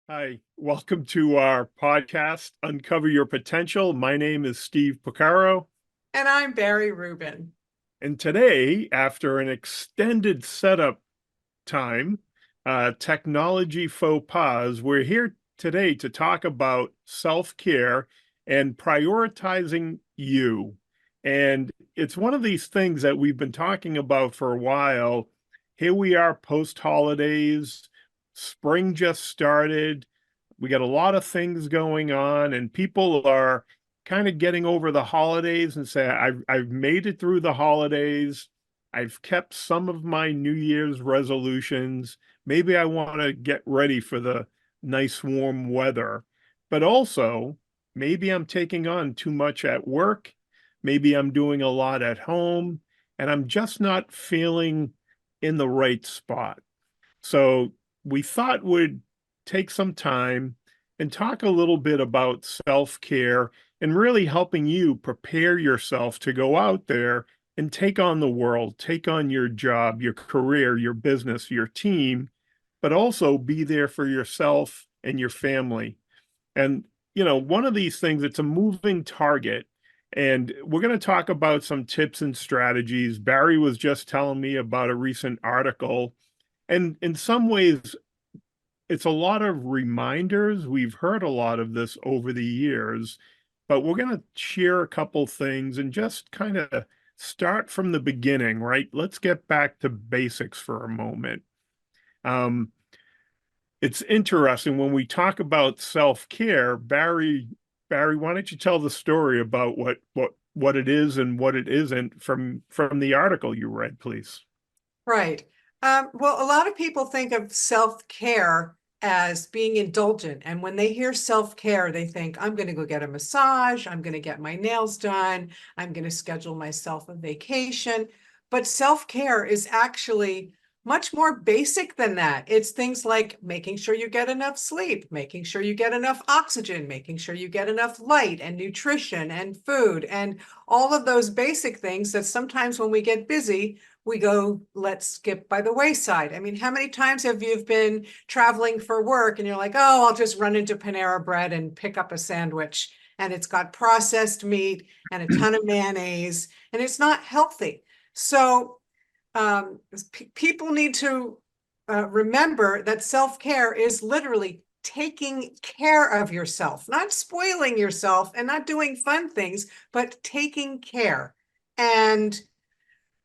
Hi, welcome to our podcast, Uncover Your Potential. My name is Steve Picaro, And I'm Barry Rubin. and today, after an extended setup time, technology faux pas, we're here today to talk about self-care and prioritizing you. And it's one of these things that we've been talking about for a while. Here we are post-holidays, spring just started. We got a lot of things going on, and people are kind of getting over the holidays and say, I've made it through the holidays. I've kept some of my New Year's resolutions. Maybe I want to get ready for the nice warm weather. But also, maybe I'm taking on too much at work. Maybe I'm doing a lot at home, and I'm just not feeling in the right spot. So we thought we'd take some time and talk a little bit about self-care and really helping you prepare yourself to go out there and take on the world, take on your job, your career, your business, your team, but also be there for yourself and your family. And, one of these things, it's a moving target. And we're going to talk about some tips and strategies. Barry was just telling me about a recent article. And in some ways, it's a lot of reminders. We've heard a lot of this over the years, but we're going to share a couple things and just kind of start from the beginning, right? Let's get back to basics for a moment. Um, it's interesting when we talk about self-care, Barry, why don't you tell the story about what it is and what it isn't from the article you read, please? Right. Well, a lot of people think of self-care as being indulgent. And when they hear self-care, they think, I'm going to go get a massage. I'm going to get my nails done. I'm going to schedule myself a vacation. But self-care is actually much more basic than that. It's things like making sure you get enough sleep, making sure you get enough oxygen, making sure you get enough light and nutrition and food, and all of those basic things that sometimes when we get busy, we go, let's skip by the wayside. I mean, how many times have you been traveling for work and you're like, oh, I'll just run into Panera Bread and pick up a sandwich, and it's got processed meat and a ton of mayonnaise, and it's not healthy. So people need to remember that self-care is literally taking care of yourself, not spoiling yourself and not doing fun things, but taking care. And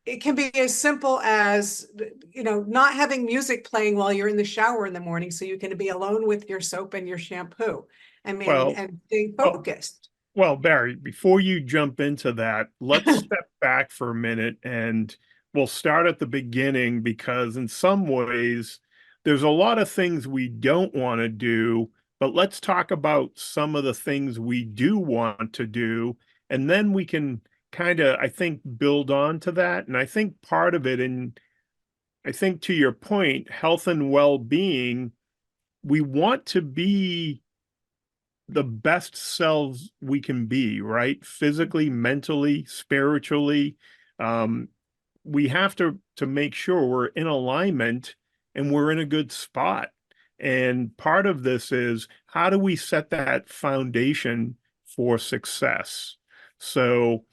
it can be as simple as, not having music playing while you're in the shower in the morning so you can be alone with your soap and your shampoo. I mean, Well, and staying oh, focused. Well, Barry, before you jump into that, let's step back for a minute and we'll start at the beginning because in some ways there's a lot of things we don't want to do, but let's talk about some of the things we do want to do, and then we can kind of, I think, build on to that. And I think part of it, and I think to your point, health and well-being, we want to be the best selves we can be, right? Physically, mentally, spiritually. Um, we have to make sure we're in alignment and we're in a good spot. And part of this is how do we set that foundation for success? So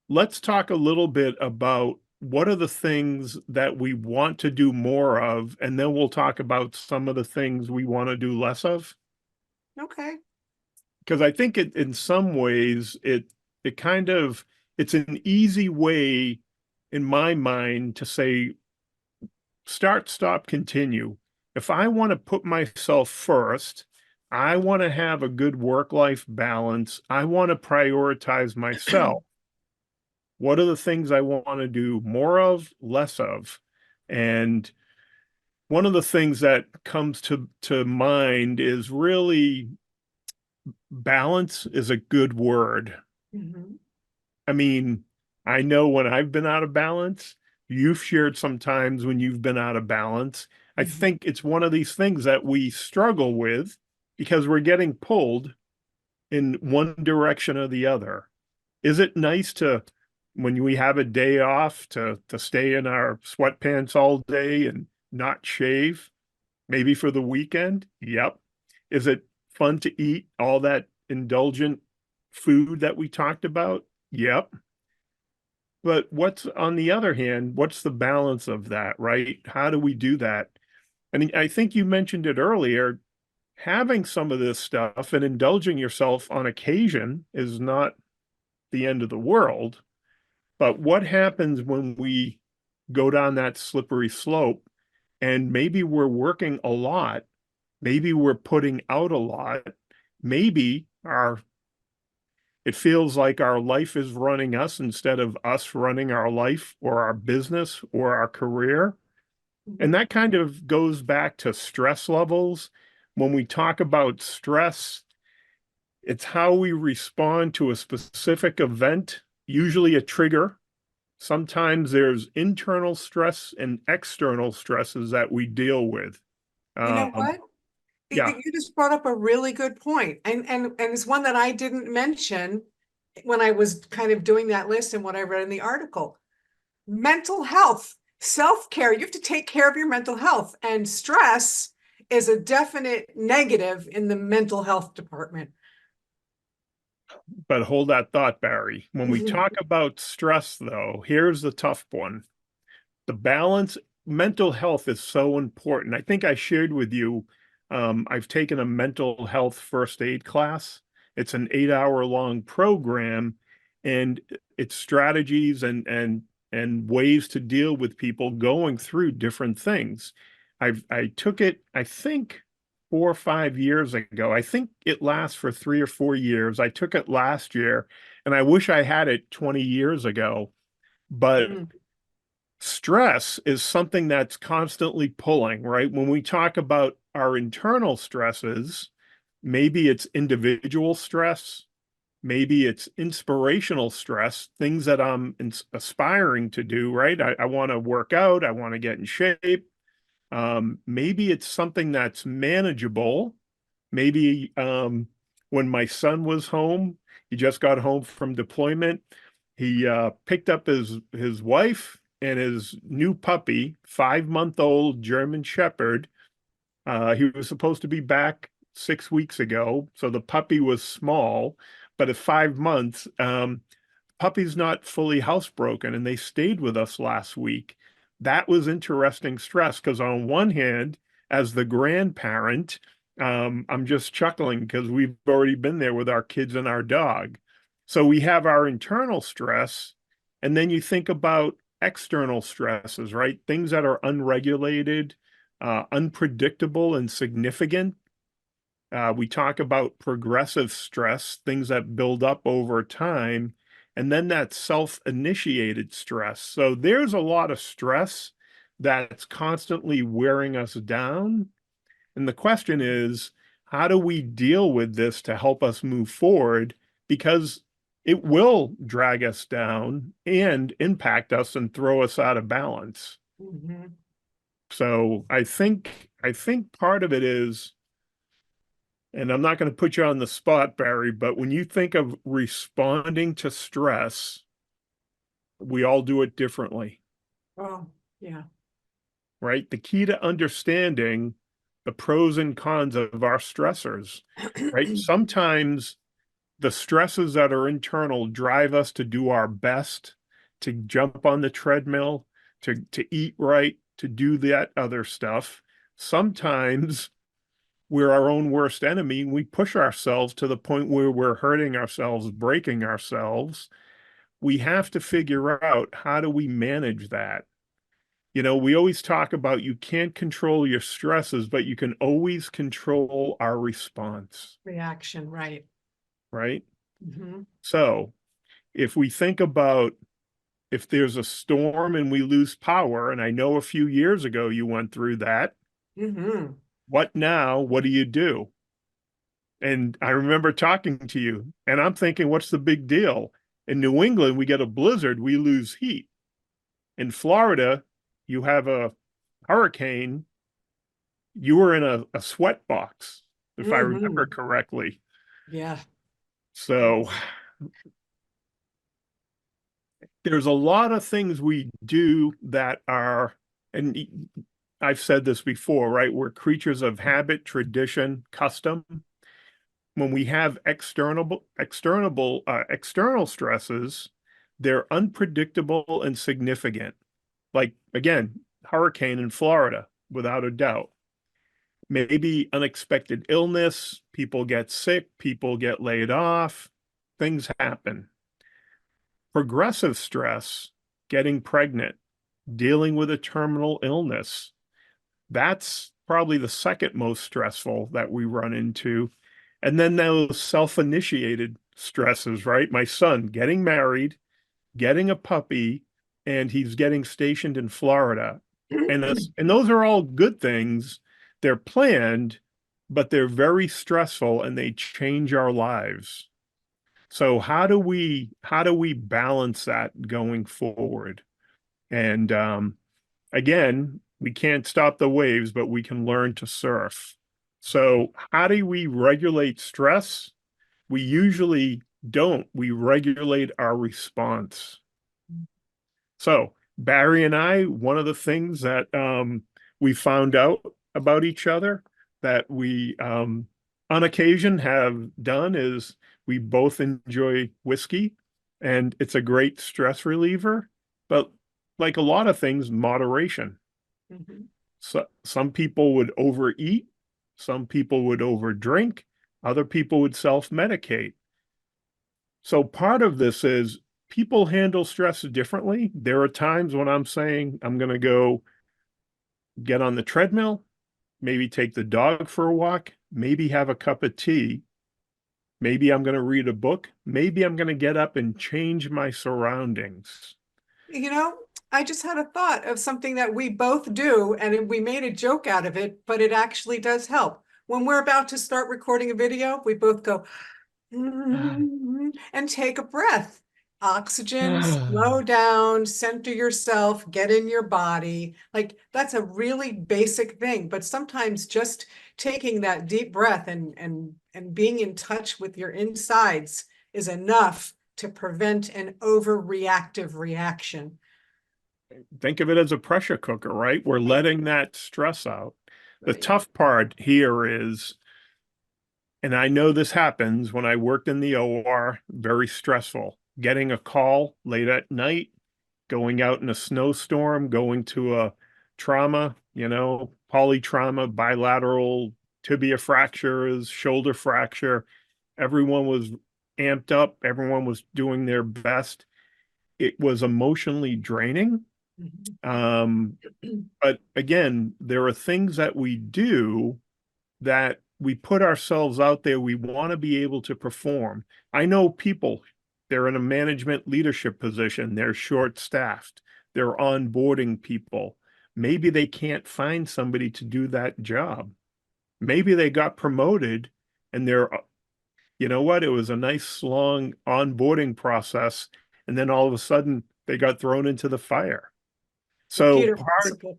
let's talk a little bit about what are the things that we want to do more of, and then we'll talk about some of the things we want to do less of. Okay. Because I think in some ways it kind of it's an easy way in my mind to say start, stop, continue. If I want to put myself first, I want to have a good work-life balance. I want to prioritize myself. What are the things I want to do more of, less of? And one of the things that comes to mind is really balance is a good word. Mhm. I mean, I know when I've been out of balance, you've shared sometimes when you've been out of balance. I Mhm. think it's one of these things that we struggle with because we're getting pulled in one direction or the other. Is it nice to, when we have a day off, to stay in our sweatpants all day and not shave, maybe for the weekend? Yep. Is it fun to eat all that indulgent food that we talked about? Yep. But what's on the other hand, what's the balance of that, right? How do we do that? And I think you mentioned it earlier, having some of this stuff and indulging yourself on occasion is not the end of the world. But what happens when we go down that slippery slope and maybe we're working a lot, maybe we're putting out a lot, maybe our it feels like our life is running us instead of us running our life or our business or our career. And Mhm. that kind of goes back to stress levels. When we talk about stress, it's how we respond to a specific event, usually a trigger. Sometimes there's internal stress and external stresses that we deal with. You know Um, what? yeah, You just brought up a really good point, and it's one that I didn't mention when I was kind of doing that list and what I read in the article. Mental health, self-care. You have to take care of your mental health, and stress is a definite negative in the mental health department. but hold that thought, Barry. When we Mhm. talk about stress, though, here's the tough one. The balance, mental health is so important. I think I shared with you, I've taken a mental health first aid class. It's an 8 hour long program, and it's strategies and ways to deal with people going through different things. I took it, I think 4 or 5 years ago. I think it lasts for 3 or 4 years. I took it last year, and I wish I had it 20 years ago. But Mm. stress is something that's constantly pulling, right? When we talk about our internal stresses, maybe it's individual stress, maybe it's inspirational stress, things that I'm aspiring to do, right? I want to work out, I want to get in shape. Maybe it's something that's manageable. Maybe when my son was home, he just got home from deployment. He picked up his wife and his new puppy, 5 month old German Shepherd. He was supposed to be back 6 weeks ago, so the puppy was small, but at 5 months, puppy's not fully housebroken, and they stayed with us last week. That was interesting stress because on one hand, as the grandparent, I'm just chuckling because we've already been there with our kids and our dog. So we have our internal stress, and then you think about external stresses, right? Things that are unregulated, unpredictable, and significant. We talk about progressive stress, things that build up over time, and then that self-initiated stress. So there's a lot of stress that's constantly wearing us down. And the question is, how do we deal with this to help us move forward? Because it will drag us down and impact us and throw us out of balance. Mhm. So I think part of it is, and I'm not going to put you on the spot, Barry, but when you think of responding to stress, we all do it differently, Oh, yeah. right? The key to understanding the pros and cons of our stressors, right? Sometimes the stresses that are internal drive us to do our best, to jump on the treadmill, to eat right, to do that other stuff. Sometimes we're our own worst enemy. We push ourselves to the point where we're hurting ourselves, breaking ourselves. We have to figure out how do we manage that. We always talk about you can't control your stresses, but you can always control our response, Reaction, right. right? Hmm. So if we think about if there's a storm and we lose power, and I know a few years ago you went through that, Hmm. what now? What do you do? And I remember talking to you, and I'm thinking, what's the big deal? In New England, we get a blizzard, we lose heat. In Florida, you have a hurricane, you were in a sweat box, if I remember Hmm. correctly. Yeah. So there's a lot of things we do that are, and I've said this before, right? We're creatures of habit, tradition, custom. When we have external stresses, they're unpredictable and significant. Like again, hurricane in Florida, without a doubt. Maybe unexpected illness, people get sick, people get laid off, things happen. Progressive stress, getting pregnant, dealing with a terminal illness, that's probably the second most stressful that we run into. And then those self-initiated stresses, right? My son getting married, getting a puppy, and he's getting stationed in Florida. And those are all good things. They're planned, but they're very stressful and they change our lives. So how do we balance that going forward? And again, we can't stop the waves, but we can learn to surf. So how do we regulate stress? We usually don't. We regulate our response. So Barry and I, one of the things that we found out about each other that we on occasion have done is we both enjoy whiskey and it's a great stress reliever, but like a lot of things, moderation. Mhm. So some people would overeat, some people would overdrink, other people would self-medicate. So part of this is people handle stress differently. There are times when I'm saying I'm going to go get on the treadmill, maybe take the dog for a walk, maybe have a cup of tea. Maybe I'm going to read a book. Maybe I'm going to get up and change my surroundings. You know, I just had a thought of something that we both do, and we made a joke out of it, but it actually does help. When we're about to start recording a video, we both go, and take a breath. Oxygen, slow down, center yourself, get in your body. Like that's a really basic thing, but sometimes just taking that deep breath and being in touch with your insides is enough to prevent an overreactive reaction. Think of it as a pressure cooker, right? We're Right, letting that stress out. The right. tough part here is, and I know this happens when I worked in the OR, very stressful. Getting a call late at night, going out in a snowstorm, going to a trauma, polytrauma, bilateral tibia fractures, shoulder fracture. Everyone was amped up, everyone was doing their best. It was emotionally draining. Mhm. Um, but again, there are things that we do that we put ourselves out there. We want to be able to perform. I know people, they're in a management leadership position, they're short-staffed, they're onboarding people. Maybe they can't find somebody to do that job. Maybe they got promoted and you know what? It was a nice long onboarding process. And then all of a sudden they got thrown into the fire. The So Peter part, principle.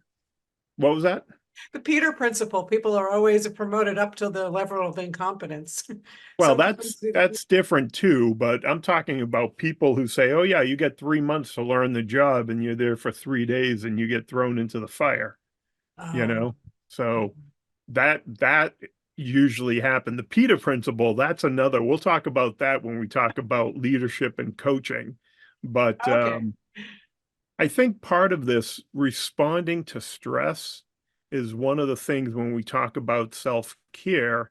what was that? The Peter principle. People are always promoted up to the level of incompetence. Well, Sometimes that's that's different too, but I'm talking about people who say, "Oh yeah, you get 3 months to learn the job, and you're there for 3 days, and you get thrown into the fire." You oh, know, so that usually happen. The Peter principle, that's another. We'll talk about that when we talk about leadership and coaching. But okay. I think part of this responding to stress is one of the things when we talk about self-care.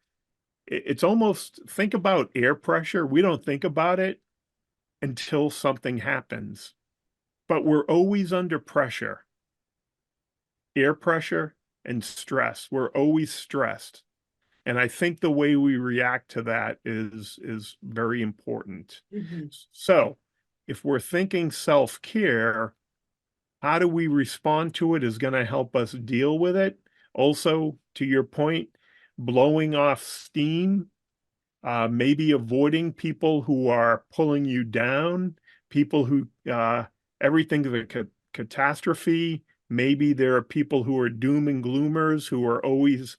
It's almost think about air pressure. We don't think about it until something happens, but we're always under pressure, air pressure and stress. We're always stressed. And I think the way we react to that is very important. Mhm. So if we're thinking self-care, how do we respond to it is going to help us deal with it. Also, to your point, blowing off steam, maybe avoiding people who are pulling you down, people who everything's a catastrophe. Maybe there are people who are doom and gloomers who are always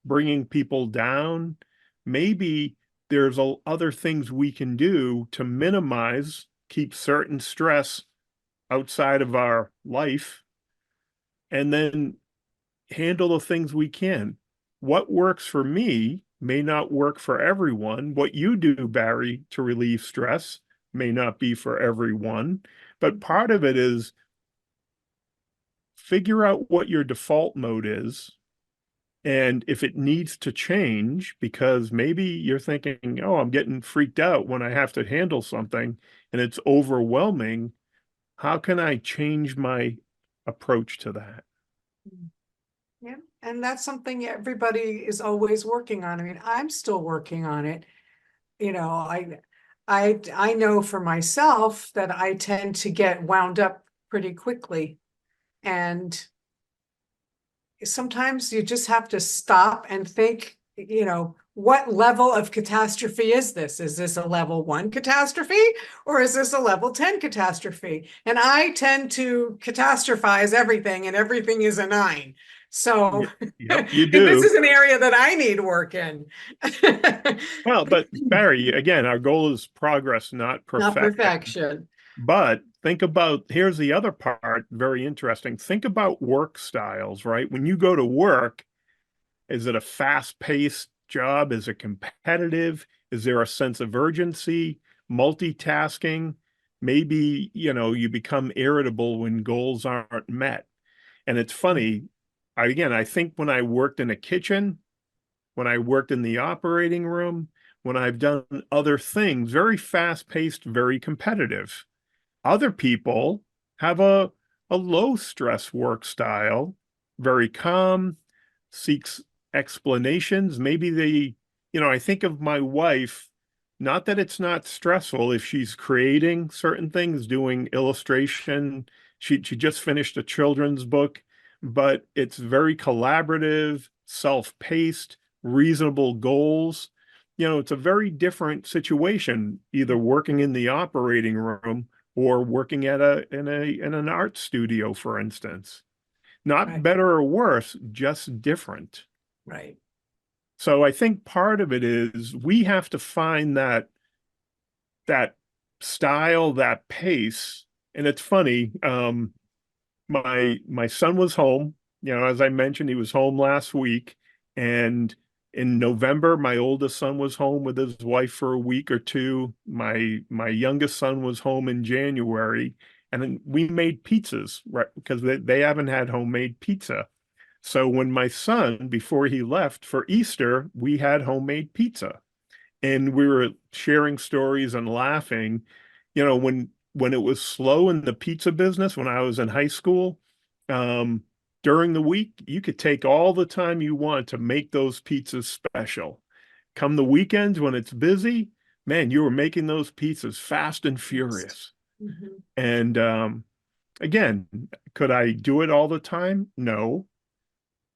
bringing people down. Maybe there's other things we can do to minimize, keep certain stress outside of our life. And then handle the things we can. What works for me may not work for everyone. What you do, Barry, to relieve stress may not be for everyone. But part of it is figure out what your default mode is. And if it needs to change, because maybe you're thinking, oh, I'm getting freaked out when I have to handle something and it's overwhelming, how can I change my approach to that? Yeah, and that's something everybody is always working on. I mean, I'm still working on it. You know, I know for myself that I tend to get wound up pretty quickly. And sometimes you just have to stop and think, what level of catastrophe is this? Is this a level 1 catastrophe or is this a level 10 catastrophe? And I tend to catastrophize everything, and everything is a 9. So, Yep, you and this do. is an area that I need work in. Well, but Barry, again, our goal is progress, not Not perfection. perfection. But think about, here's the other part, very interesting. Think about work styles, right? When you go to work, is it a fast-paced job? Is it competitive? Is there a sense of urgency, multitasking? Maybe, you become irritable when goals aren't met. And it's funny, I think when I worked in a kitchen, when I worked in the operating room, when I've done other things, very fast-paced, very competitive. Other people have a low stress work style, very calm, seeks explanations. Maybe I think of my wife, not that it's not stressful if she's creating certain things, doing illustration. She just finished a children's book, but it's very collaborative, self-paced, reasonable goals. It's a very different situation, either working in the operating room or working at in an art studio, for instance. Not Right, better or worse, just different. right. So I think part of it is we have to find that style, that pace. And it's funny, my son was home. As I mentioned, he was home last week. And in November, my oldest son was home with his wife for a week or two. My youngest son was home in January. And then we made pizzas, right? Because they haven't had homemade pizza. So when my son, before he left for Easter, we had homemade pizza and we were sharing stories and laughing. When it was slow in the pizza business when I was in high school, um, during the week, you could take all the time you want to make those pizzas special. Come the weekends when it's busy, man, you were making those pizzas fast and furious. Mhm. And again, could I do it all the time? No.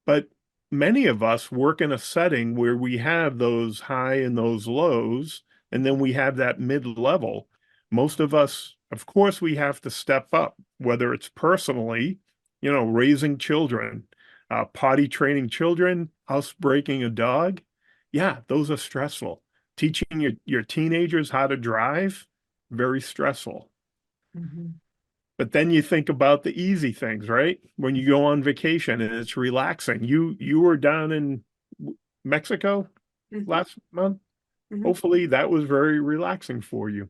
But many of us work in a setting where we have those high and those lows, and then we have that mid-level. Most of us, of course, we have to step up, whether it's personally, raising children, potty training children, housebreaking a dog. Yeah, those are stressful. Teaching your teenagers how to drive, very stressful. Mhm. But then you think about the easy things, right? When you go on vacation and it's relaxing. You were down in Mexico Mhm. last month. Mhm. Hopefully that was very relaxing for you.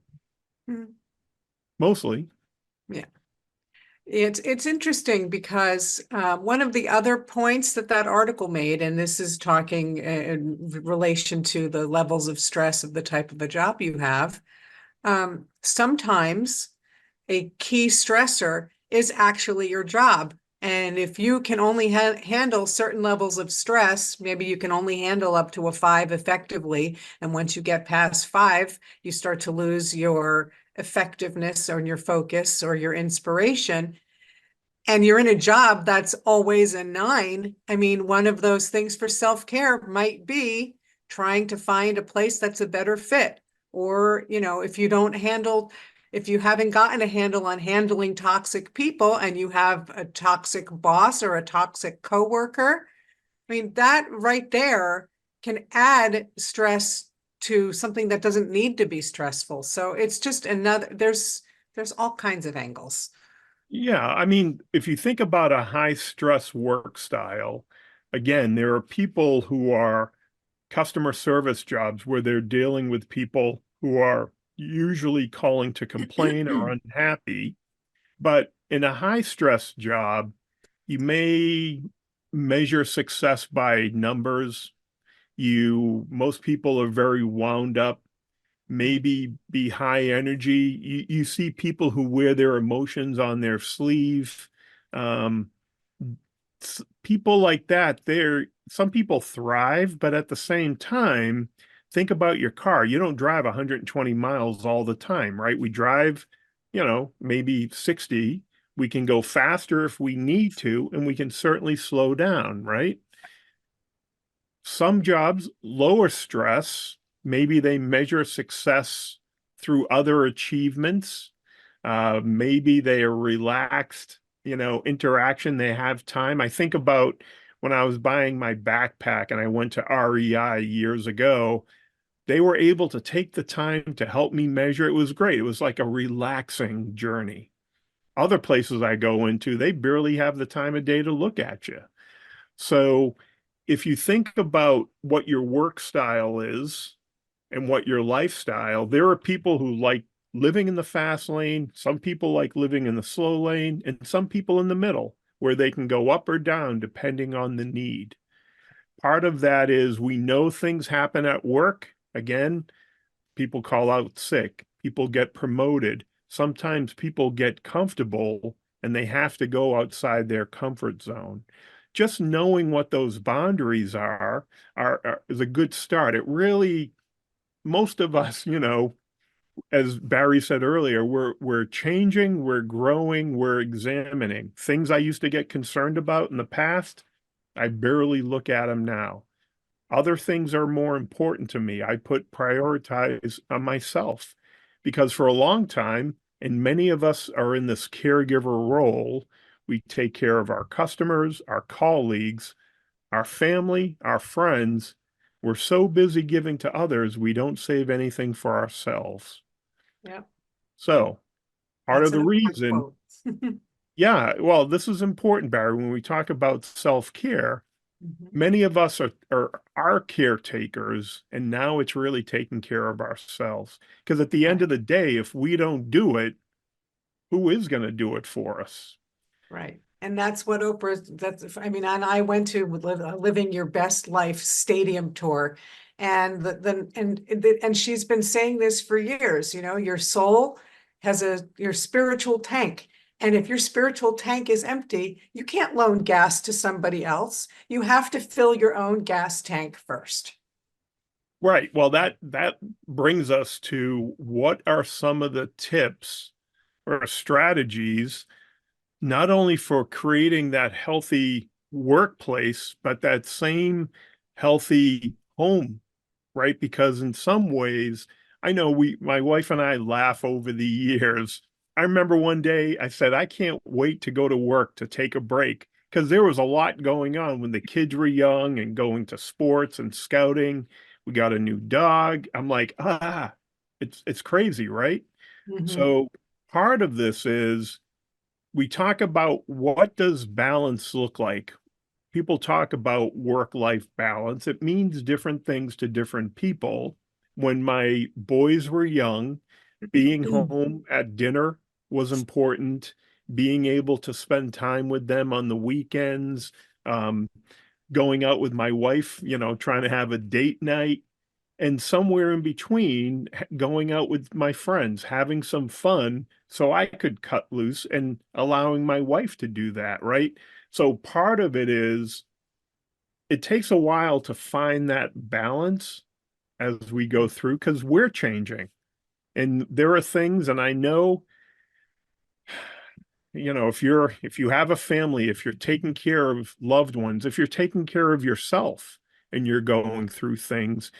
Mhm. Mostly. Yeah. It's interesting because one of the other points that article made, and this is talking in relation to the levels of stress of the type of a job you have, sometimes a key stressor is actually your job. And if you can only handle certain levels of stress, maybe you can only handle up to a 5 effectively. And once you get past 5, you start to lose your effectiveness or your focus or your inspiration. And you're in a job that's always a 9. I mean, one of those things for self-care might be trying to find a place that's a better fit. Or, if you haven't gotten a handle on handling toxic people and you have a toxic boss or a toxic coworker, I mean, that right there can add stress to something that doesn't need to be stressful. So it's just there's all kinds of angles. Yeah, I mean, if you think about a high stress work style, again, there are people who are customer service jobs where they're dealing with people who are usually calling to complain or unhappy. But in a high stress job, you may measure success by numbers. Most people are very wound up, maybe be high energy. You see people who wear their emotions on their sleeve. Um, People like that, some people thrive, but at the same time, think about your car. You don't drive 120 miles all the time, right? We drive, maybe 60. We can go faster if we need to, and we can certainly slow down, right? Some jobs lower stress. Maybe they measure success through other achievements. Maybe they are relaxed, interaction. They have time. I think about when I was buying my backpack and I went to REI years ago, they were able to take the time to help me measure. It was great. It was like a relaxing journey. Other places I go into, they barely have the time of day to look at you. So if you think about what your work style is and what your lifestyle, there are people who like living in the fast lane, some people like living in the slow lane, and some people in the middle where they can go up or down depending on the need. Part of that is we know things happen at work. Again, people call out sick, people get promoted. Sometimes people get comfortable and they have to go outside their comfort zone. Just knowing what those boundaries are is a good start. It really, most of us, as Barry said earlier, we're changing, we're growing, we're examining. Things I used to get concerned about in the past, I barely look at them now. Other things are more important to me. I put prioritize on myself because for a long time, and many of us are in this caregiver role, we take care of our customers, our colleagues, our family, our friends. We're so busy giving to others, we don't save anything for ourselves. Yeah, So part that's of an the important reason, quote. yeah, well, this is important, Barry, when we talk about self-care. Mhm. Many of us are caretakers, and now it's really taking care of ourselves. Because at the end Right. of the day, if we don't do it, who is going to do it for us? Right. And that's what I mean, and I went to Living Your Best Life stadium tour. And and she's been saying this for years, your soul has your spiritual tank. And if your spiritual tank is empty, you can't loan gas to somebody else. You have to fill your own gas tank first. Right. Well, that brings us to what are some of the tips or strategies, not only for creating that healthy workplace, but that same healthy home, right? Because in some ways, I know my wife and I laugh over the years. I remember one day I said, I can't wait to go to work to take a break because there was a lot going on when the kids were young and going to sports and scouting. We got a new dog. I'm like, it's crazy, right? Mhm. So part of this is we talk about what does balance look like. People talk about work-life balance. It means different things to different people. When my boys were young, being home at dinner was important. Being able to spend time with them on the weekends, um, going out with my wife, trying to have a date night, and somewhere in between, going out with my friends, having some fun so I could cut loose and allowing my wife to do that, right? So part of it is it takes a while to find that balance as we go through because we're changing. And there are things, and I know, if you have a family, if you're taking care of loved ones, if you're taking care of yourself and you're going through things,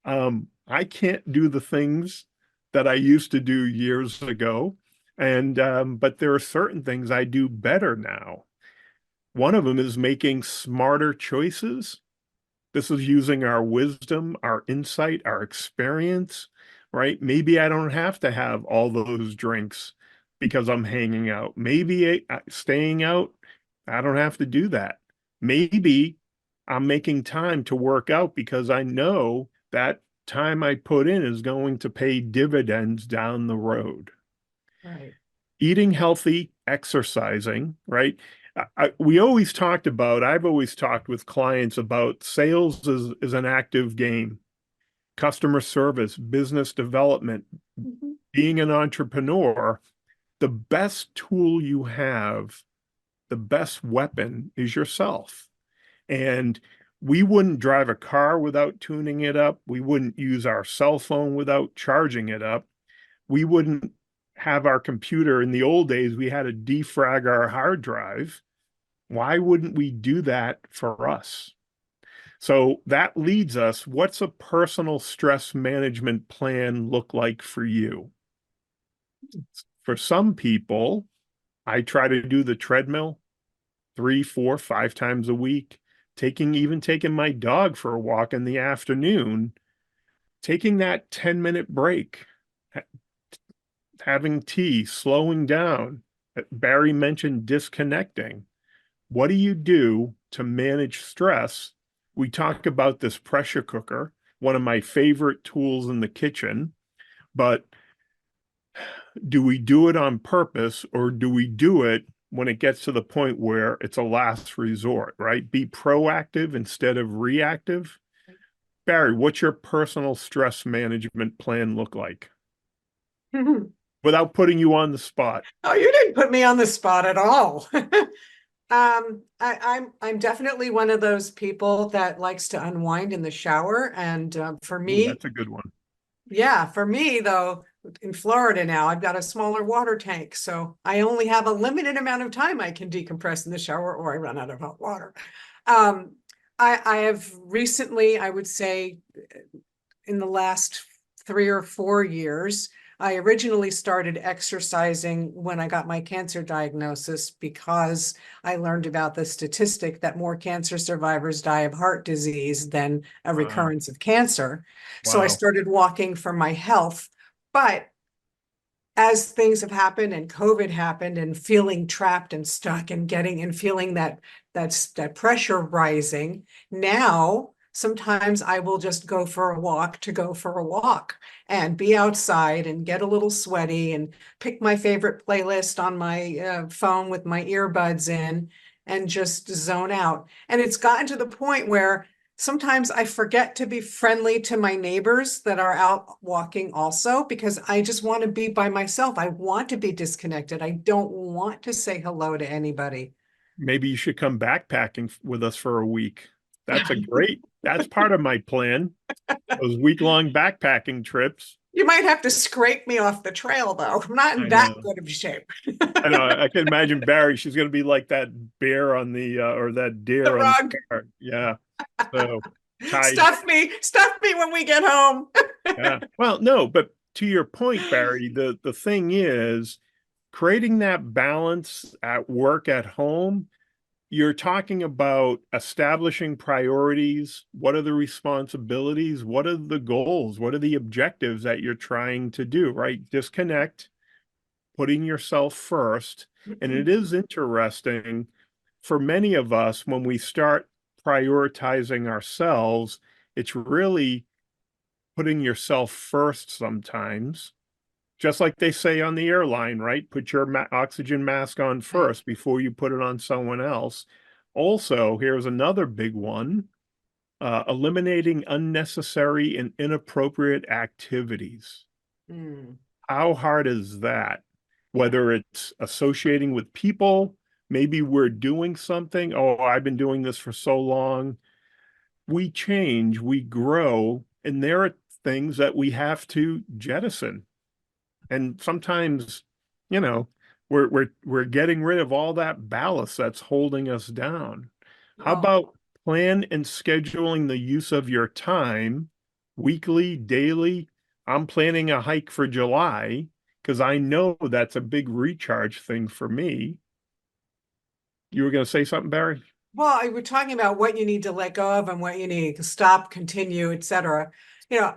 I can't do the things that I used to do years ago. And but there are certain things I do better now. One of them is making smarter choices. This is using our wisdom, our insight, our experience, right? Maybe I don't have to have all those drinks because I'm hanging out. Maybe staying out, I don't have to do that. Maybe I'm making time to work out because I know that time I put in is going to pay dividends down the road. Right. Eating healthy, exercising, right? I've always talked with clients about sales is an active game, customer service, business development, Mhm. being an entrepreneur. The best tool you have, the best weapon is yourself. And we wouldn't drive a car without tuning it up. We wouldn't use our cell phone without charging it up. We wouldn't have our computer in the old days. We had to defrag our hard drive. Why wouldn't we do that for us? So that leads us, what's a personal stress management plan look like for you? For some people, I try to do the treadmill 3, 4, 5 times a week, even taking my dog for a walk in the afternoon, taking that 10-minute break, having tea, slowing down. Barry mentioned disconnecting. What do you do to manage stress? We talk about this pressure cooker, one of my favorite tools in the kitchen, but do we do it on purpose or do we do it when it gets to the point where it's a last resort, right? Be proactive instead of reactive. Barry, what's your personal stress management plan look like without putting you on the spot? Oh, you didn't put me on the spot at all. I'm definitely one of those people that likes to unwind in the shower, and for Ooh, me, that's a good one. yeah, for me though, in Florida now, I've got a smaller water tank, so I only have a limited amount of time I can decompress in the shower, or I run out of hot water. Um, I have recently, I would say, in the last 3 or 4 years. I originally started exercising when I got my cancer diagnosis because I learned about the statistic that more cancer survivors die of heart disease than a Wow. recurrence of cancer. So I Wow. started walking for my health. But as things have happened and COVID happened and feeling trapped and stuck and getting and feeling that pressure rising, now sometimes I will just go for a walk to go for a walk and be outside and get a little sweaty and pick my favorite playlist on my phone with my earbuds in and just zone out. And it's gotten to the point where sometimes I forget to be friendly to my neighbors that are out walking also because I just want to be by myself. I want to be disconnected. I don't want to say hello to anybody. Maybe you should come backpacking with us for a week. That's part of my plan. Those week-long backpacking trips. You might have to scrape me off the trail though. I'm not in I that know. good of shape. I know. I can imagine Barry. She's going to be like that bear on or that The deer on the rug. cart. Yeah. So tied. Stuff me when we get home. Yeah. Well, no, but to your point, Barry, the thing is creating that balance at work, at home. You're talking about establishing priorities. What are the responsibilities? What are the goals? What are the objectives that you're trying to do, right? Disconnect, putting yourself first. And it is interesting for many of us when we start prioritizing ourselves, it's really putting yourself first sometimes. Just like they say on the airline, right? Put your oxygen mask on Right. first before you put it on someone else. Also, here's another big one, eliminating unnecessary and inappropriate activities. Mm, How hard is that? yeah. Whether it's associating with people, maybe we're doing something. Oh, I've been doing this for so long. We change, we grow, and there are things that we have to jettison. And sometimes, you know, we're getting rid of all that ballast that's holding us down. How Well, about plan and scheduling the use of your time weekly, daily? I'm planning a hike for July because I know that's a big recharge thing for me. You were going to say something, Barry? Well, we're talking about what you need to let go of and what you need to stop, continue, etc.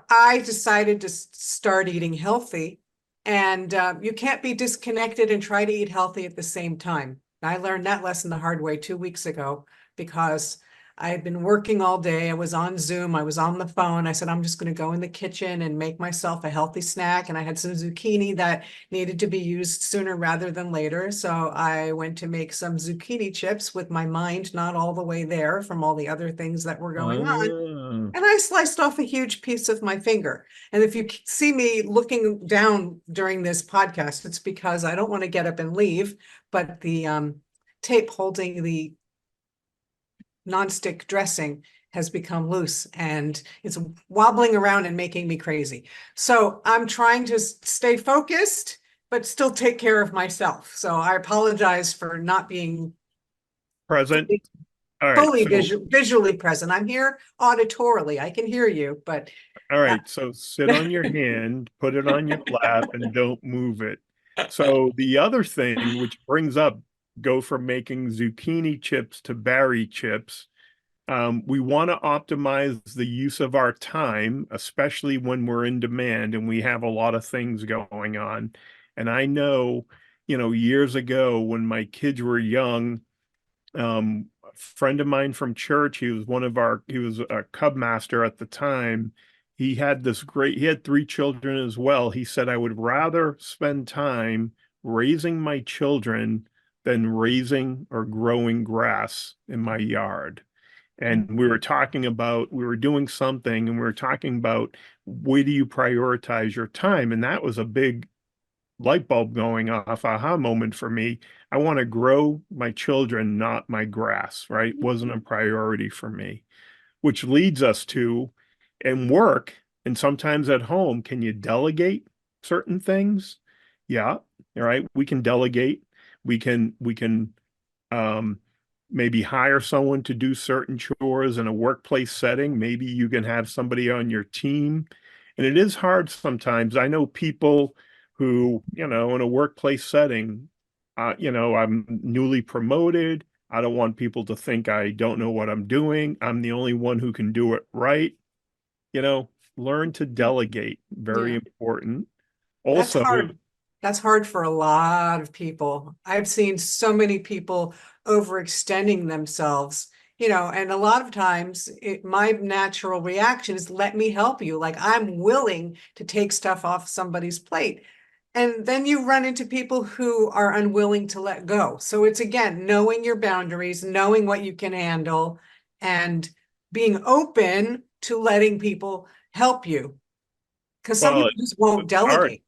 I decided to start eating healthy, and you can't be disconnected and try to eat healthy at the same time. I learned that lesson the hard way 2 weeks ago because I had been working all day. I was on Zoom. I was on the phone. I said, I'm just going to go in the kitchen and make myself a healthy snack. And I had some zucchini that needed to be used sooner rather than later. So I went to make some zucchini chips with my mind not all the way there from all the other things that were going on. Oh, And I sliced off a huge piece of my finger. And if you see me looking down during this podcast, it's because I don't want to get up and leave, but the tape holding the nonstick dressing has become loose and it's wobbling around and making me crazy. So I'm trying to stay focused, but still take care of myself. So I apologize for not being present. fully, All right. fully So, visually present. I'm here auditorily. I can hear you, but all uh, right. So sit on your hand, put it on your lap, and don't move it. So the other thing, which brings up, go from making zucchini chips to berry chips. We want to optimize the use of our time, especially when we're in demand and we have a lot of things going on. And I know, years ago when my kids were young, a friend of mine from church, he was a cub master at the time. He had three children as well. He said, I would rather spend time raising my children than raising or growing grass in my yard. And we were doing something and we were talking about where do you prioritize your time? And that was a big light bulb going off, aha moment for me. I want to grow my children, not my grass, right? Wasn't a priority for me, which leads us to, and work, and sometimes at home, can you delegate certain things? Yeah, all right. We can delegate. We can um, maybe hire someone to do certain chores in a workplace setting. Maybe you can have somebody on your team. And it is hard sometimes. I know people who, in a workplace setting, I'm newly promoted. I don't want people to think I don't know what I'm doing. I'm the only one who can do it right. You know, learn to delegate. Very yeah. important. That's Also, hard. That's hard for a lot of people. I've seen so many people overextending themselves, and a lot of times my natural reaction is let me help you. Like I'm willing to take stuff off somebody's plate. And then you run into people who are unwilling to let go. So it's again, knowing your boundaries, knowing what you can handle, and being open to letting people help you. Because some well, people just won't all right. delegate.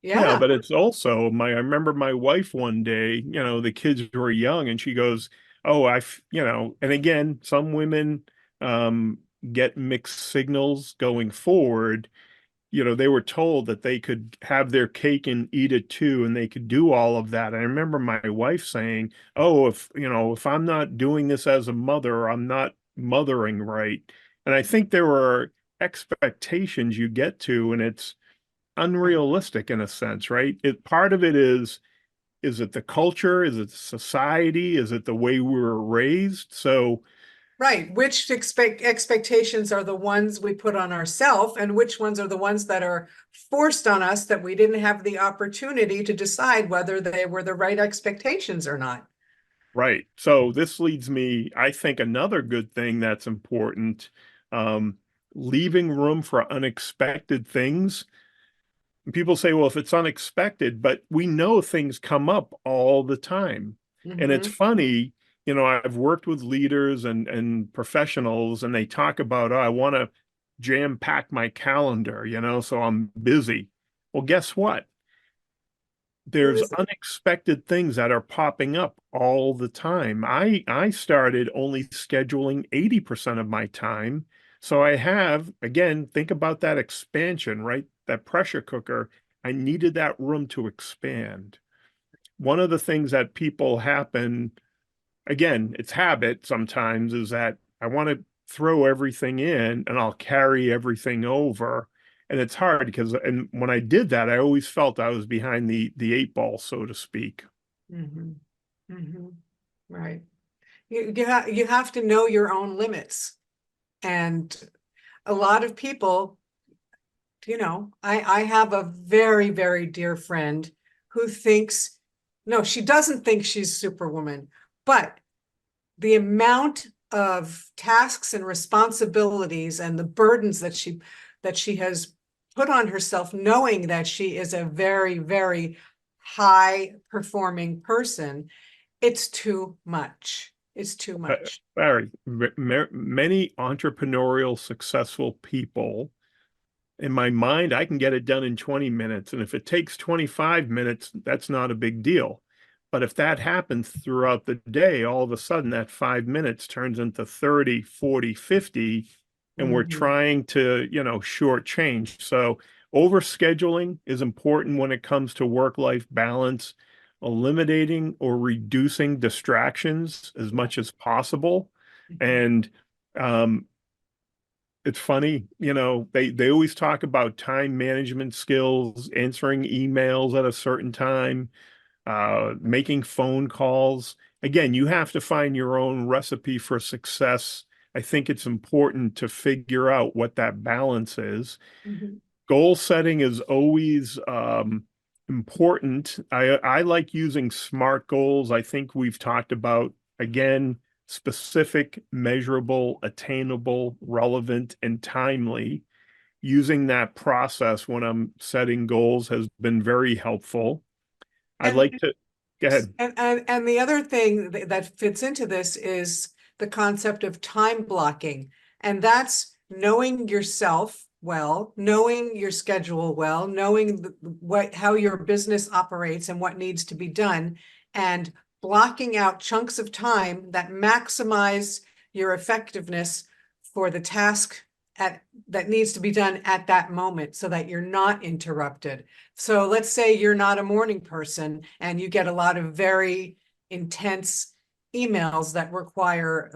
Yeah, Yeah. but it's also I remember my wife one day, the kids were young and she goes, "Oh, and again, some women um get mixed signals going forward. They were told that they could have their cake and eat it too, and they could do all of that. I remember my wife saying, "Oh, if I'm not doing this as a mother, I'm not mothering right." And I think there were expectations you get to, and it's unrealistic in a sense, right? Part of it is it the culture? Is it society? Is it the way we were raised? So, Right. Which expectations are the ones we put on ourselves, and which ones are the ones that are forced on us that we didn't have the opportunity to decide whether they were the right expectations or not? right. So this leads me, I think another good thing that's important, um, leaving room for unexpected things. People say, well, if it's unexpected, but we know things come up all the time. And it's Hmm. funny, I've worked with leaders and professionals, and they talk about, oh, I want to jam pack my calendar, so I'm busy. Well, guess what? Who There's is it? unexpected things that are popping up all the time. I started only scheduling 80% of my time. So I have, again, think about that expansion, right? That pressure cooker. I needed that room to expand. One of the things that people happen, again, it's habit sometimes, is that I want to throw everything in and I'll carry everything over. And it's hard because, and when I did that, I always felt I was behind the eight ball, so to speak. Hmm. Hmm. Right. You have to know your own limits. And a lot of people, I have a very, very dear friend who thinks, no, she doesn't think she's Superwoman, but the amount of tasks and responsibilities and the burdens that she has put on herself, knowing that she is a very, very high performing person, it's too much. It's too much. Barry, many entrepreneurial successful people, in my mind, I can get it done in 20 minutes. And if it takes 25 minutes, that's not a big deal. But if that happens throughout the day, all of a sudden that 5 minutes turns into 30, 40, 50, and we're Mhm. trying to, shortchange. So overscheduling is important when it comes to work-life balance, eliminating or reducing distractions as Yeah. much as possible. Mhm. And it's funny, they always talk about time management skills, answering emails at a certain time, making phone calls. Again, you have to find your own recipe for success. I think it's important to figure out what that balance is. Mhm. Goal setting is always important. I like using SMART goals. I think we've talked about, again, specific, measurable, attainable, relevant, and timely. Using that process when I'm setting goals has been very helpful. I'd And like to go ahead. and the other thing that fits into this is the concept of time blocking. And that's knowing yourself well, knowing your schedule well, knowing how your business operates and what needs to be done, and blocking out chunks of time that maximize your effectiveness for the task that needs to be done at that moment so that you're not interrupted. So let's say you're not a morning person and you get a lot of very intense emails that require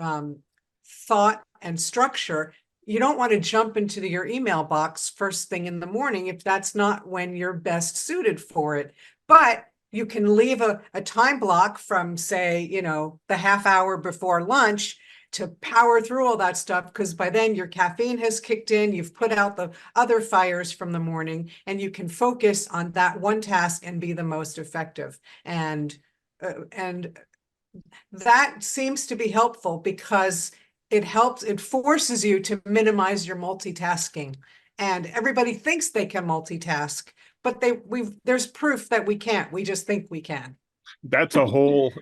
thought and structure. You don't want to jump into your email box first thing in the morning if that's not when you're best suited for it. But you can leave a time block from, say, the half hour before lunch to power through all that stuff, because by then your caffeine has kicked in, you've put out the other fires from the morning, and you can focus on that one task and be the most effective. And that seems to be helpful because it forces you to minimize your multitasking. And everybody thinks they can multitask, but there's proof that we can't. We just think we can. That's a whole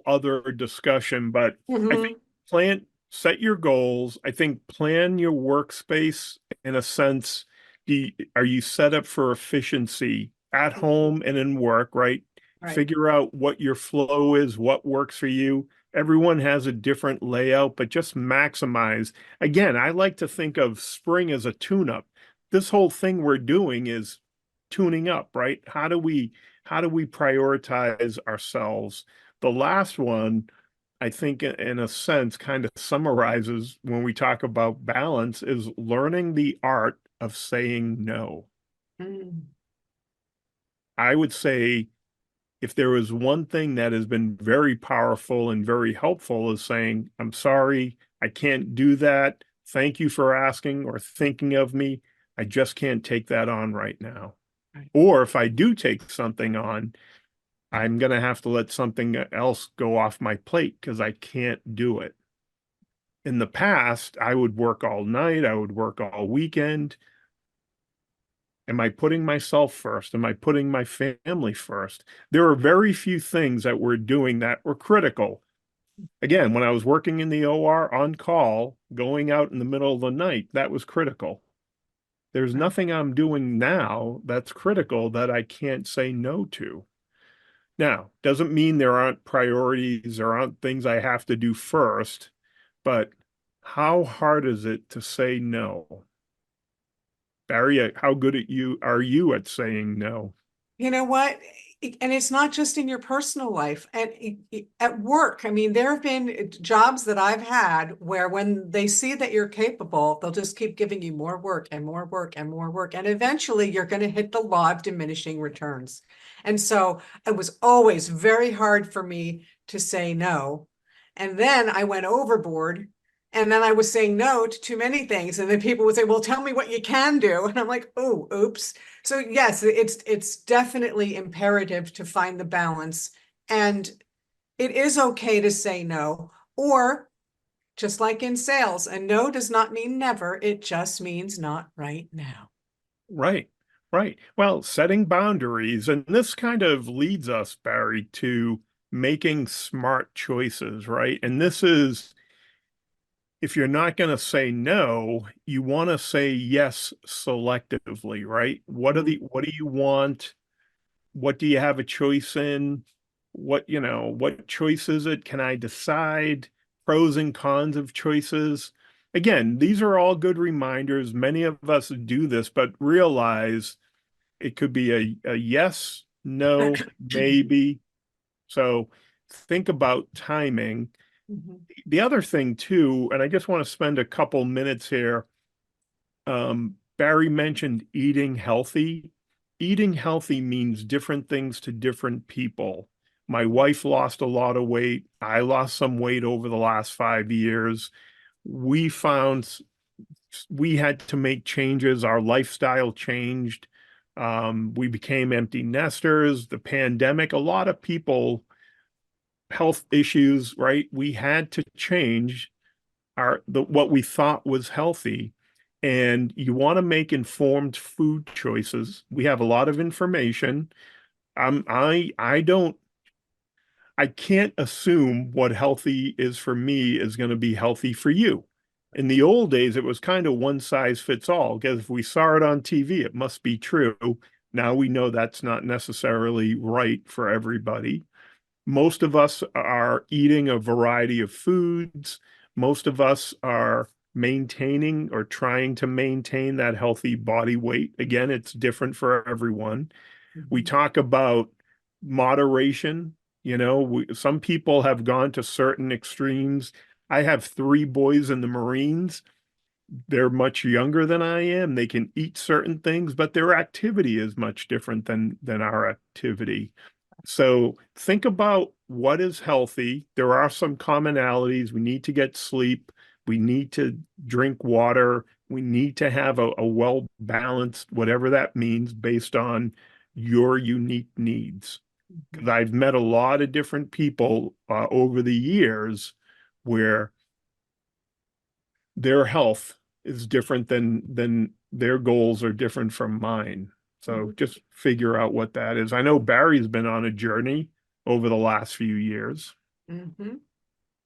other discussion, but I think Mhm. set your goals. I think plan your workspace in a sense. Are you set up for efficiency at home and in work, right? Right. Figure out what your flow is, what works for you. Everyone has a different layout, but just maximize. Again, I like to think of spring as a tune-up. This whole thing we're doing is tuning up, right? How do we prioritize ourselves? The last one, I think, in a sense, kind of summarizes when we talk about balance is learning the art of saying no. Mm. I would say if there was one thing that has been very powerful and very helpful is saying, I'm sorry, I can't do that. Thank you for asking or thinking of me. I just can't take that on right now. Right. Or if I do take something on, I'm going to have to let something else go off my plate because I can't do it. In the past, I would work all night, I would work all weekend. Am I putting myself first? Am I putting my family first? There are very few things that we're doing that were critical. Again, when I was working in the OR on call, going out in the middle of the night, that was critical. There's Right. nothing I'm doing now that's critical that I can't say no to. Now, doesn't mean there aren't priorities or aren't things I have to do first, but how hard is it to say no? Barry, how good are you at saying no? You know what? And it's not just in your personal life and at work. I mean, there have been jobs that I've had where when they see that you're capable, they'll just keep giving you more work and more work and more work. And eventually you're going to hit the law of diminishing returns. And so it was always very hard for me to say no. And then I went overboard. And then I was saying no to too many things. And then people would say, well, tell me what you can do. And I'm like, oh, oops. So yes, it's definitely imperative to find the balance. And it is okay to say no. Or Just like in sales, a no does not mean never. It just means not right now. Right, right. Well, setting boundaries, and this kind of leads us, Barry, to making smart choices, right? And this is, if you're not going to say no, you want to say yes selectively, right? Mhm. What do you want? What do you have a choice in? What choice is it? Can I decide? Pros and cons of choices. Again, these are all good reminders. Many of us do this, but realize it could be a yes, no, maybe. So think about timing. Mhm. The other thing too, and I just want to spend a couple minutes here. Barry mentioned eating healthy. Eating healthy means different things to different people. My wife lost a lot of weight. I lost some weight over the last 5 years. We found we had to make changes. Our lifestyle changed. We became empty nesters. The pandemic, a lot of people, health issues, right? We had to change what we thought was healthy. And you want to make informed food choices. We have a lot of information. I can't assume what healthy is for me is going to be healthy for you. In the old days, it was kind of one size fits all, because if we saw it on TV, it must be true. Now we know that's not necessarily right for everybody. Most of us are eating a variety of foods. Most of us are maintaining or trying to maintain that healthy body weight. Again, it's different for everyone. We Mhm. talk about moderation. Some people have gone to certain extremes. I have three boys in the Marines. They're much younger than I am. They can eat certain things, but their activity is much different than our activity. So think about what is healthy. There are some commonalities. We need to get sleep. We need to drink water. We need to have a well-balanced, whatever that means, based on your unique needs. Because Mhm. I've met a lot of different people over the years where their health is different than their goals are different from mine. So Mhm. just figure out what that is. I know Barry's been on a journey over the last few years, Mhm.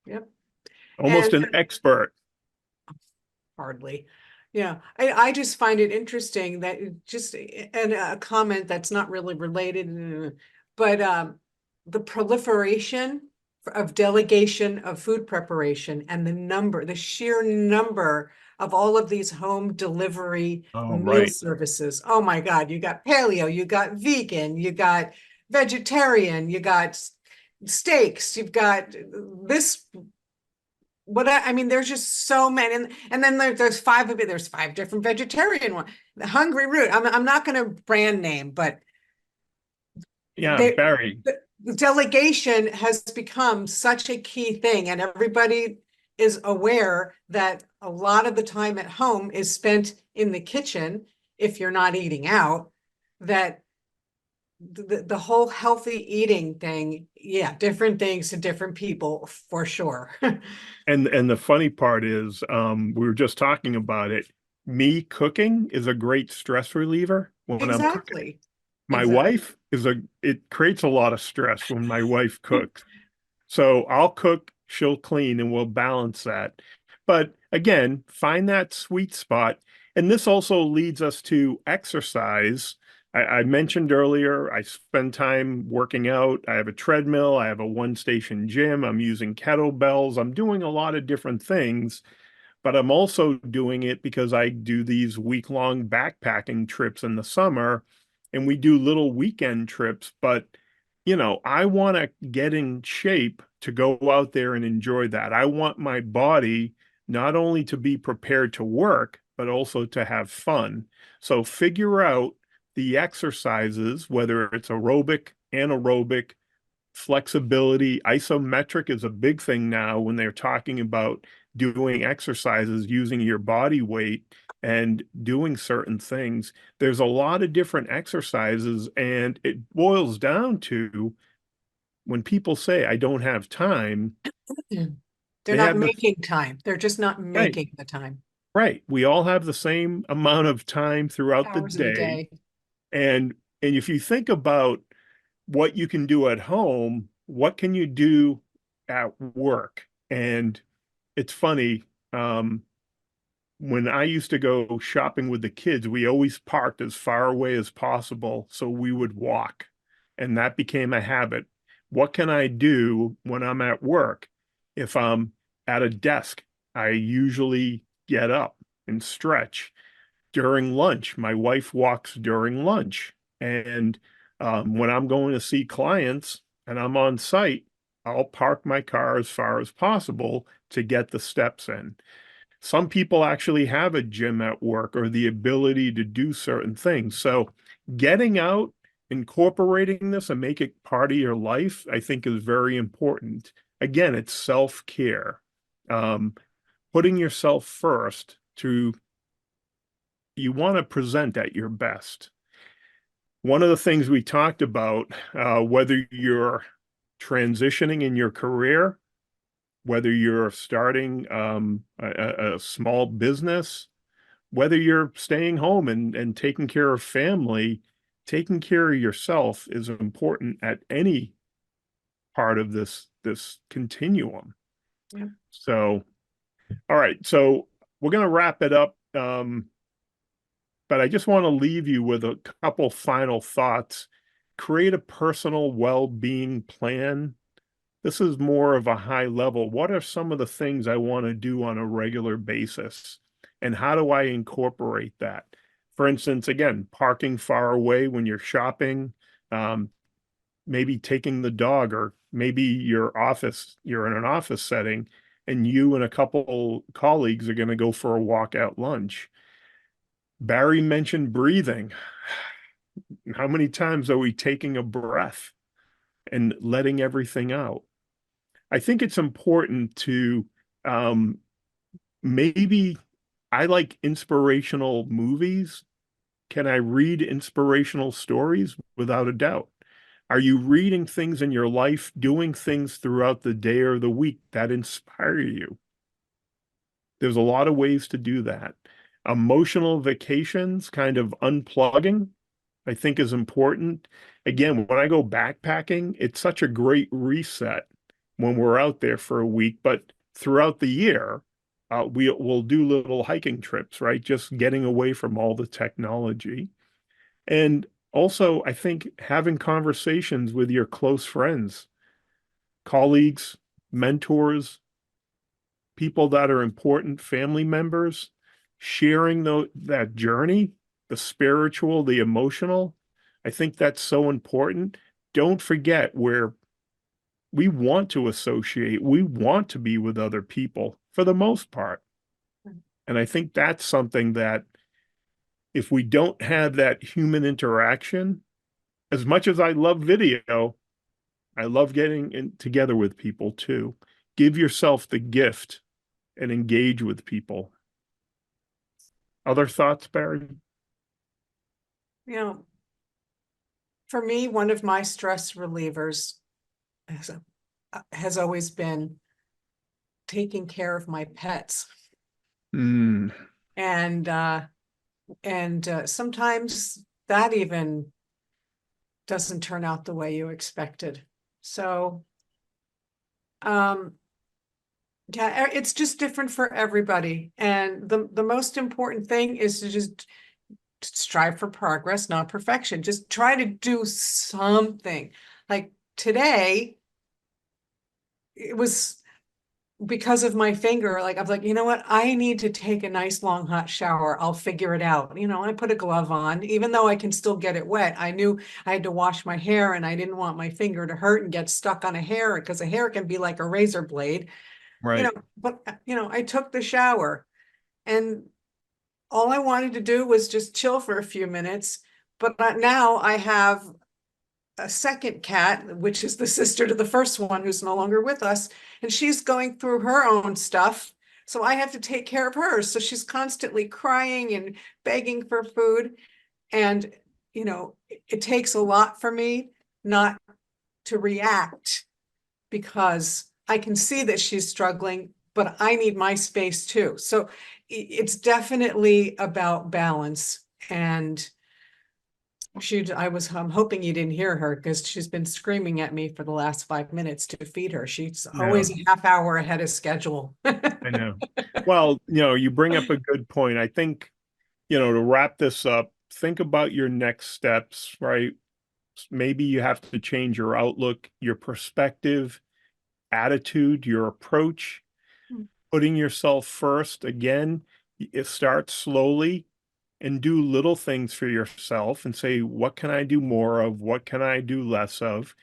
Yep. almost And an expert. hardly. Yeah, I just find it interesting that just and a comment that's not really related, but the proliferation of delegation of food preparation and the sheer number of all of these home delivery Oh, meal right. services. Oh my God, you got paleo, you got vegan, you got vegetarian, you got steaks, you've got this what I mean, there's just so many, and then there's five of it. There's five different vegetarian ones. The Hungry Root. I'm not going to brand name, but Yeah, they, Barry. the delegation has become such a key thing, and everybody is aware that a lot of the time at home is spent in the kitchen if you're not eating out. That the whole healthy eating thing, yeah, different things to different people for sure. And the funny part is, we were just talking about it. Me cooking is a great stress reliever when I'm cooking. Exactly. My Exactly. wife it creates a lot of stress when my wife cooks. So I'll cook, she'll clean, and we'll balance that. But again, find that sweet spot. And this also leads us to exercise. I mentioned earlier, I spend time working out. I have a treadmill, I have a one-station gym, I'm using kettlebells, I'm doing a lot of different things, but I'm also doing it because I do these week-long backpacking trips in the summer, and we do little weekend trips. But, I want to get in shape to go out there and enjoy that. I want my body not only to be prepared to work, but also to have fun. So figure out the exercises, whether it's aerobic, anaerobic, flexibility. Isometric is a big thing now when they're talking about doing exercises using your body weight and doing certain things. There's a lot of different exercises, and it boils down to when people say, I don't have time, They're They not have the making time. They're just not right, making the time. right. We all have the same amount of time throughout the Hours in a day. day. And if you think about what you can do at home, what can you do at work? And it's funny, um, when I used to go shopping with the kids, we always parked as far away as possible so we would walk. And that became a habit. What can I do when I'm at work? If I'm at a desk, I usually get up and stretch. During lunch, my wife walks during lunch. And when I'm going to see clients and I'm on site, I'll park my car as far as possible to get the steps in. Some people actually have a gym at work or the ability to do certain things. So getting out, incorporating this and make it part of your life, I think is very important. Again, it's self-care. Um, Putting yourself first to you want to present at your best. One of the things we talked about, whether you're transitioning in your career, whether you're starting a small business, whether you're staying home and taking care of family, taking care of yourself is important at any part of this continuum. Yeah. So, all right, so we're going to wrap it up. But I just want to leave you with a couple final thoughts. Create a personal well-being plan. This is more of a high level. What are some of the things I want to do on a regular basis? And how do I incorporate that? For instance, again, parking far away when you're shopping, um, maybe taking the dog, or maybe you're in an office setting and you and a couple colleagues are going to go for a walk at lunch. Barry mentioned breathing. How many times are we taking a breath and letting everything out? I think it's important to um, maybe I like inspirational movies. Can I read inspirational stories? Without a doubt. Are you reading things in your life, doing things throughout the day or the week that inspire you? There's a lot of ways to do that. Emotional vacations, kind of unplugging, I think is important. Again, when I go backpacking, it's such a great reset when we're out there for a week, but throughout the year, we'll do little hiking trips, right? Just getting away from all the technology. And also, I think having conversations with your close friends, colleagues, mentors, people that are important, family members, sharing that journey, the spiritual, the emotional. I think that's so important. Don't forget where we want to associate, we want to be with other people for the most part. And I think that's something that if we don't have that human interaction, as much as I love video, I love getting together with people too. Give yourself the gift and engage with people. Other thoughts, Barry? You know, for me, one of my stress relievers has, has always been taking care of my pets. Mm, And sometimes that even doesn't turn out the way you expected. So um yeah, it's just different for everybody. And the most important thing is to just strive for progress, not perfection. Just try to do something. Like today, it was because of my finger, like I was like, you know what? I need to take a nice long hot shower. I'll figure it out. I put a glove on, even though I can still get it wet. I knew I had to wash my hair and I didn't want my finger to hurt and get stuck on a hair because a hair can be like a razor blade, right. but I took the shower and all I wanted to do was just chill for a few minutes. But now I have a second cat, which is the sister to the first one who's no longer with us, and she's going through her own stuff. So I have to take care of her. So she's constantly crying and begging for food. And, it takes a lot for me not to react because I can see that she's struggling, but I need my space too. So it's definitely about balance. And I'm hoping you didn't hear her because she's been screaming at me for the last 5 minutes to feed her. She's always No, a half hour ahead of schedule. I know. Well, you bring up a good point. I think, to wrap this up, think about your next steps, right? Maybe you have to change your outlook, your perspective, attitude, your approach, putting yourself first. Again, it starts slowly and do little things for yourself and say, what can I do more of? What can I do less of?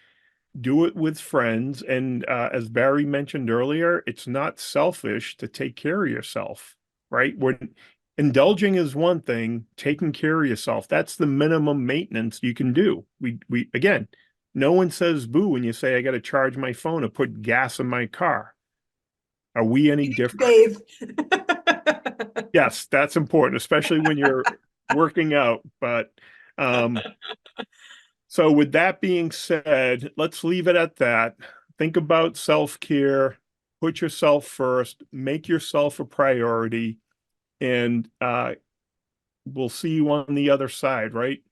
Do it with friends. And as Barry mentioned earlier, it's not selfish to take care of yourself, right? When indulging is one thing, taking care of yourself, that's the minimum maintenance you can do. We again, no one says boo when you say I got to charge my phone or put gas in my car. Are we any You need to different? bathe. Yes, that's important, especially when you're working out. But um, so with that being said, let's leave it at that. Think about self-care, put yourself first, make yourself a priority, and we'll see you on the other side, right?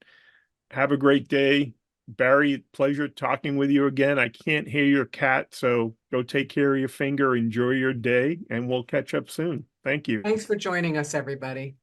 Have a great day. Barry, pleasure talking with you again. I can't hear your cat, so go take care of your finger, enjoy your day, and we'll catch up soon. Thank you. Thanks for joining us, everybody.